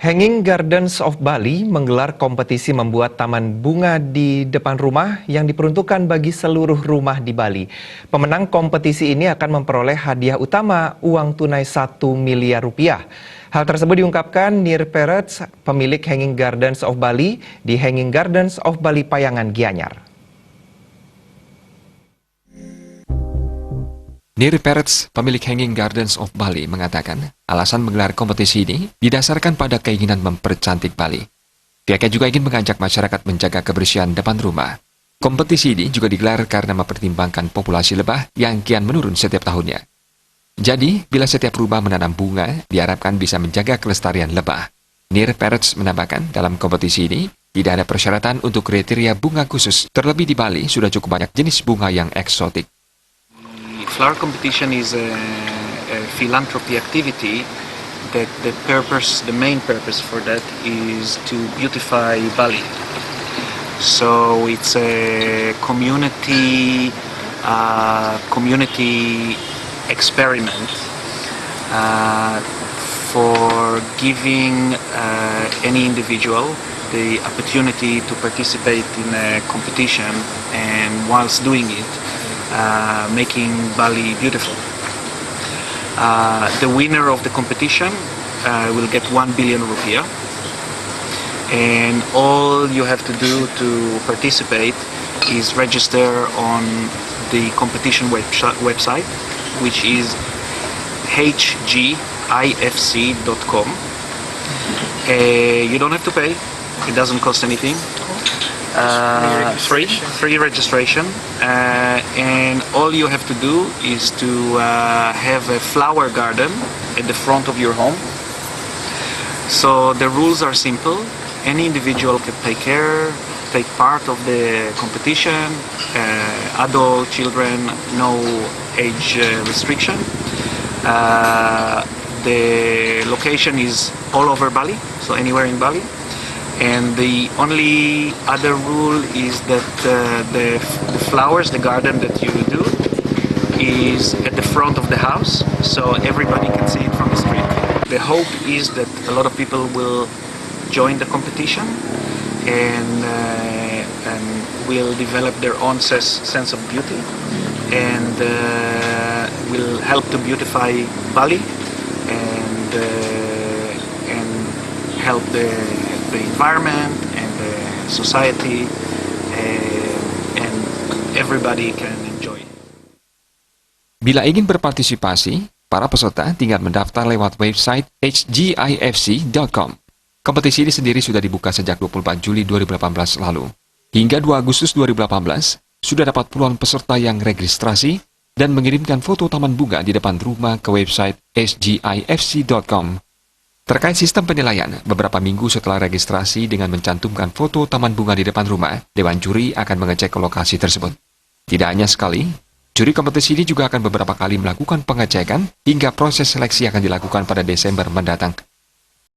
Hanging Gardens of Bali menggelar kompetisi membuat taman bunga di depan rumah yang diperuntukkan bagi seluruh rumah di Bali. Pemenang kompetisi ini akan memperoleh hadiah utama uang tunai 1 miliar rupiah. Hal tersebut diungkapkan Nir Perets, pemilik Hanging Gardens of Bali di Hanging Gardens of Bali Payangan Gianyar. Nir Perets, pemilik Hanging Gardens of Bali, mengatakan alasan menggelar kompetisi ini didasarkan pada keinginan mempercantik Bali. Pihaknya juga ingin mengajak masyarakat menjaga kebersihan depan rumah. Kompetisi ini juga digelar karena mempertimbangkan populasi lebah yang kian menurun setiap tahunnya. Jadi, bila setiap rumah menanam bunga, diharapkan bisa menjaga kelestarian lebah. Nir Perets menambahkan dalam kompetisi ini tidak ada persyaratan untuk kriteria bunga khusus. Terlebih di Bali sudah cukup banyak jenis bunga yang eksotik. Flower competition is a philanthropy activity that the main purpose for that is to beautify Bali. So it's a community experiment for giving any individual the opportunity to participate in a competition, and whilst doing it, making Bali beautiful. The winner of the competition will get 1 billion rupiah, and all you have to do to participate is register on the competition website, which is hgifc.com. You don't have to pay, it doesn't cost anything. Free registration, and all you have to do is to have a flower garden at the front of your home. So the rules are simple. Any individual can take part of the competition. Adult, children, no age restriction. The location is all over Bali, so anywhere in Bali. And the only other rule is that the flowers, the garden that you do, is at the front of the house, so everybody can see it from the street. The hope is that a lot of people will join the competition and will develop their own sense of beauty, and will help to beautify Bali and help the environment and the society, and everybody can enjoy. Bila ingin berpartisipasi, para peserta tinggal mendaftar lewat website hgifc.com. Kompetisi ini sendiri sudah dibuka sejak 24 Juli 2018 lalu. Hingga 2 Agustus 2018, sudah dapat puluhan peserta yang registrasi dan mengirimkan foto taman bunga di depan rumah ke website hgifc.com. Terkait sistem penilaian, beberapa minggu setelah registrasi dengan mencantumkan foto taman bunga di depan rumah, Dewan Juri akan mengecek ke lokasi tersebut. Tidak hanya sekali, juri kompetisi ini juga akan beberapa kali melakukan pengecekan hingga proses seleksi akan dilakukan pada Desember mendatang.